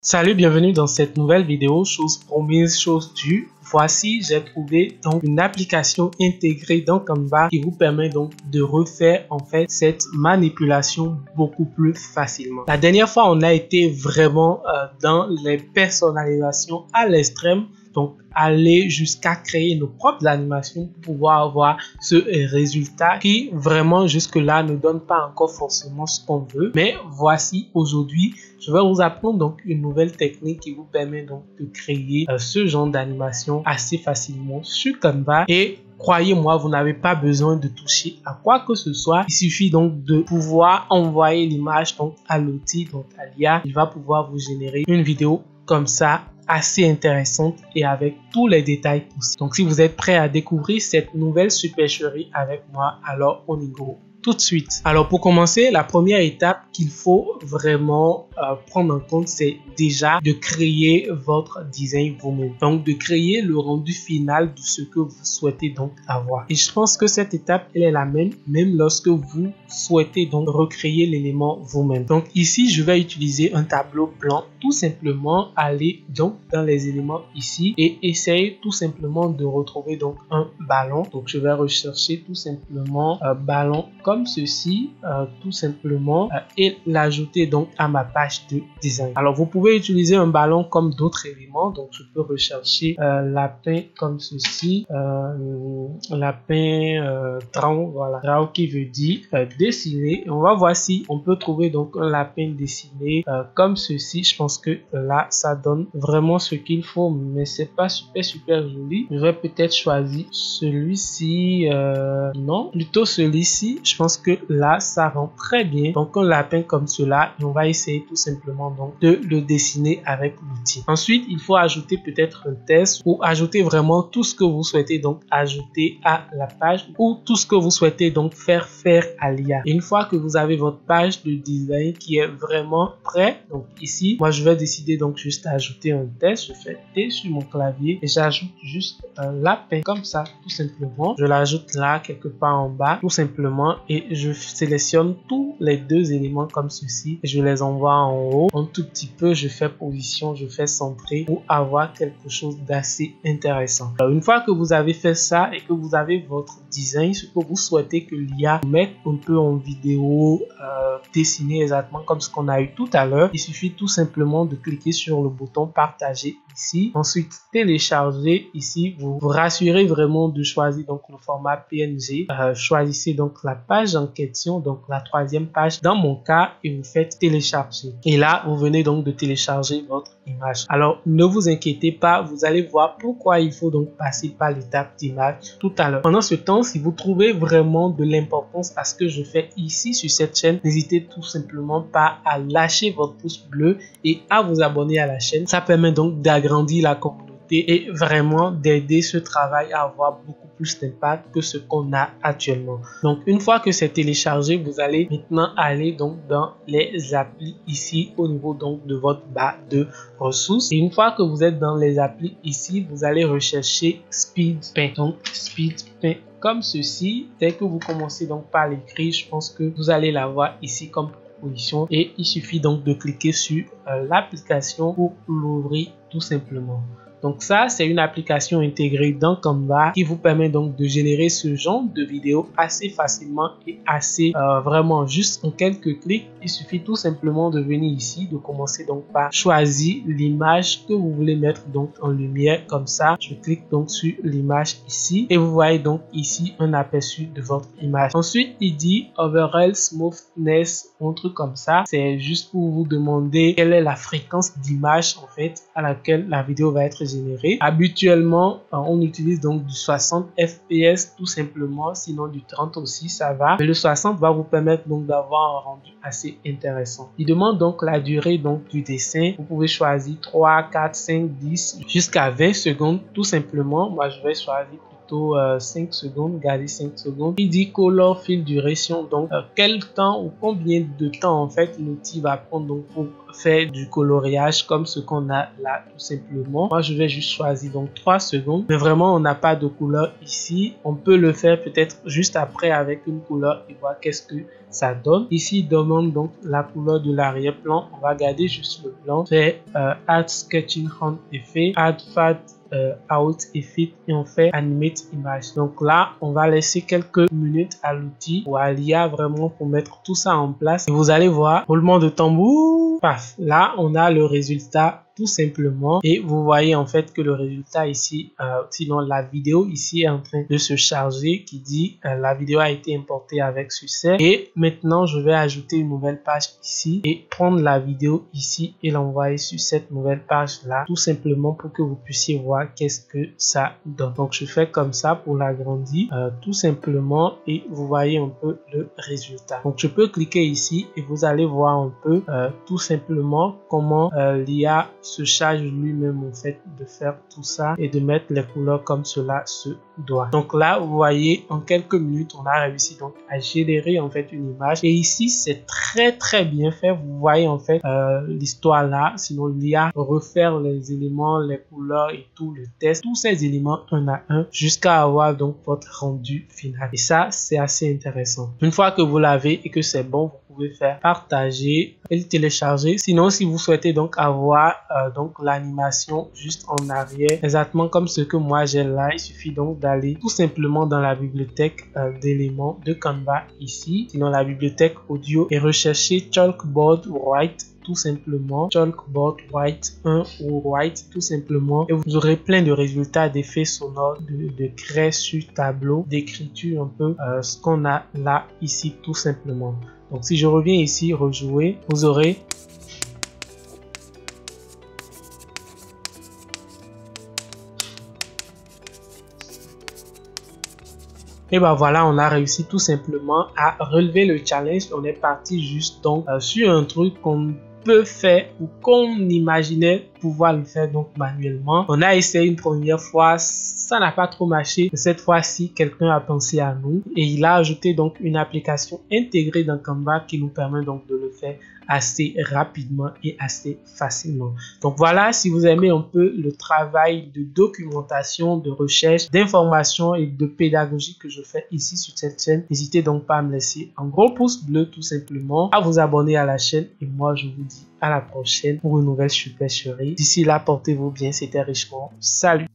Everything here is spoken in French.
Salut, bienvenue dans cette nouvelle vidéo, chose promise, chose due. Voici, j'ai trouvé donc une application intégrée dans Canva qui vous permet donc de refaire en fait cette manipulation beaucoup plus facilement. La dernière fois, on a été vraiment dans les personnalisations à l'extrême. Donc, aller jusqu'à créer nos propres animations pour pouvoir avoir ce résultat qui vraiment jusque-là ne donne pas encore forcément ce qu'on veut. Mais voici aujourd'hui, je vais vous apprendre donc une nouvelle technique qui vous permet donc de créer ce genre d'animation assez facilement sur Canva. Et croyez-moi, vous n'avez pas besoin de toucher à quoi que ce soit. Il suffit donc de pouvoir envoyer l'image donc à l'outil, donc à l'IA. Il va pouvoir vous générer une vidéo comme ça, assez intéressante et avec tous les détails possibles. Donc si vous êtes prêt à découvrir cette nouvelle supercherie avec moi, alors on y go tout de suite. Alors pour commencer, la première étape qu'il faut vraiment prendre en compte, c'est déjà de créer votre design vous-même. Donc de créer le rendu final de ce que vous souhaitez donc avoir. Et je pense que cette étape, elle est la même lorsque vous souhaitez donc recréer l'élément vous-même. Donc ici, je vais utiliser un tableau blanc. Tout simplement, aller donc dans les éléments ici et essayer tout simplement de retrouver donc un ballon. Donc je vais rechercher tout simplement un ballon comme ceci, tout simplement, et l'ajouter donc à ma page de design. Alors vous pouvez utiliser un ballon comme d'autres éléments. Donc je peux rechercher lapin comme ceci, lapin draw, voilà, draw qui veut dire dessiner. Et on va voir si on peut trouver donc un lapin dessiné comme ceci. Je pense que là ça donne vraiment ce qu'il faut, mais c'est pas super joli. Je vais peut-être choisir celui-ci, non, plutôt celui-ci. Je pense que là ça rend très bien donc un lapin comme cela, et on va essayer tout simplement donc de le dessiner avec l'outil. Ensuite, il faut ajouter peut-être un test ou ajouter vraiment tout ce que vous souhaitez donc ajouter à la page ou tout ce que vous souhaitez donc faire à l'IA. Une fois que vous avez votre page de design qui est vraiment prêt, donc ici moi je vais décider donc juste ajouter un test. Je fais T sur mon clavier et j'ajoute juste un lapin comme ça, tout simplement. Je l'ajoute là quelque part en bas tout simplement, et je sélectionne tous les deux éléments comme ceci et je les envoie en haut. Un tout petit peu, je fais position, je fais centrer pour avoir quelque chose d'assez intéressant. Alors, une fois que vous avez fait ça et que vous avez votre design, ce que vous souhaitez que l'IA mette un peu en vidéo, dessiner exactement comme ce qu'on a eu tout à l'heure, il suffit tout simplement de cliquer sur le bouton partager ici. Ensuite, télécharger ici. Vous vous rassurez vraiment de choisir donc le format PNG. Choisissez donc la page en question, donc la troisième page dans mon cas, et vous faites télécharger. Et là, vous venez donc de télécharger votre image. Alors, ne vous inquiétez pas, vous allez voir pourquoi il faut donc passer par l'étape d'image tout à l'heure. Pendant ce temps, si vous trouvez vraiment de l'importance à ce que je fais ici sur cette chaîne, n'hésitez tout simplement pas à lâcher votre pouce bleu et à vous abonner à la chaîne. Ça permet donc d'agrandir la communauté et vraiment d'aider ce travail à avoir beaucoup plus d'impact que ce qu'on a actuellement. Donc une fois que c'est téléchargé, vous allez maintenant aller donc dans les applis ici au niveau donc de votre barre de ressources, et une fois que vous êtes dans les applis ici, vous allez rechercher SpeedPaint. Donc SpeedPaint comme ceci. Dès que vous commencez donc par l'écrire, je pense que vous allez l'avoir ici comme proposition, et il suffit donc de cliquer sur l'application pour l'ouvrir tout simplement. Donc ça, c'est une application intégrée dans Canva qui vous permet donc de générer ce genre de vidéo assez facilement et assez vraiment juste en quelques clics. Il suffit tout simplement de venir ici, de commencer donc par choisir l'image que vous voulez mettre donc en lumière comme ça. Je clique donc sur l'image ici et vous voyez donc ici un aperçu de votre image. Ensuite, il dit Overall Smoothness, un truc comme ça. C'est juste pour vous demander quelle est la fréquence d'image en fait à laquelle la vidéo va être générée. Habituellement, on utilise donc du 60 fps tout simplement, sinon du 30 aussi ça va. Mais le 60 va vous permettre donc d'avoir un rendu assez intéressant. Il demande donc la durée donc du dessin. Vous pouvez choisir 3, 4, 5, 10 jusqu'à 20 secondes tout simplement. Moi je vais choisir plutôt 5 secondes, garder 5 secondes. Il dit color fill duration, donc quel temps ou combien de temps en fait l'outil va prendre donc pour faire du coloriage comme ce qu'on a là tout simplement. Moi je vais juste choisir donc 3 secondes, mais vraiment on n'a pas de couleur ici. On peut le faire peut-être juste après avec une couleur et voir qu'est-ce que ça donne. Ici il demande donc la couleur de l'arrière-plan. On va garder juste le blanc. Fait add sketching hand effet, add fade out effect et on fait animate image. Donc là on va laisser quelques minutes à l'outil ou à l'IA vraiment pour mettre tout ça en place et vous allez voir, roulement de tambour, paf, là on a le résultat tout simplement et vous voyez en fait que le résultat ici, sinon la vidéo ici est en train de se charger qui dit la vidéo a été importée avec succès. Et maintenant je vais ajouter une nouvelle page ici et prendre la vidéo ici et l'envoyer sur cette nouvelle page là tout simplement pour que vous puissiez voir qu'est-ce que ça donne. Donc je fais comme ça pour l'agrandir tout simplement et vous voyez un peu le résultat. Donc je peux cliquer ici et vous allez voir un peu tout simplement comment l'IA se charge lui-même en fait de faire tout ça et de mettre les couleurs comme cela se doit. Donc là vous voyez en quelques minutes on a réussi donc à générer en fait une image et ici c'est très bien fait. Vous voyez en fait l'histoire là, sinon l'IA refaire les éléments, les couleurs et tout, le test, tous ces éléments un à un jusqu'à avoir donc votre rendu final. Et ça c'est assez intéressant. Une fois que vous l'avez et que c'est bon, vous pouvez faire partager et le télécharger. Sinon si vous souhaitez donc avoir donc l'animation juste en arrière exactement comme ce que moi j'ai là, il suffit donc d'aller tout simplement dans la bibliothèque d'éléments de Canva ici, sinon la bibliothèque audio et rechercher Chalkboard White tout simplement, Chalkboard White 1 ou White tout simplement et vous aurez plein de résultats d'effets sonores, de craie sur tableau, d'écriture un peu ce qu'on a là ici tout simplement. Donc si je reviens ici rejouer, vous aurez et ben voilà, on a réussi tout simplement à relever le challenge. On est parti juste donc sur un truc qu'on peut faire ou qu'on imaginait pouvoir le faire donc manuellement. On a essayé une première fois, ça n'a pas trop marché. Cette fois-ci, quelqu'un a pensé à nous et il a ajouté donc une application intégrée dans Canva qui nous permet donc de le faire assez rapidement et assez facilement. Donc voilà, si vous aimez un peu le travail de documentation, de recherche, d'information et de pédagogie que je fais ici sur cette chaîne, n'hésitez donc pas à me laisser un gros pouce bleu tout simplement, à vous abonner à la chaîne et moi je vous dis à la prochaine pour une nouvelle super chérie. D'ici là, portez-vous bien, c'était Richemont. Salut!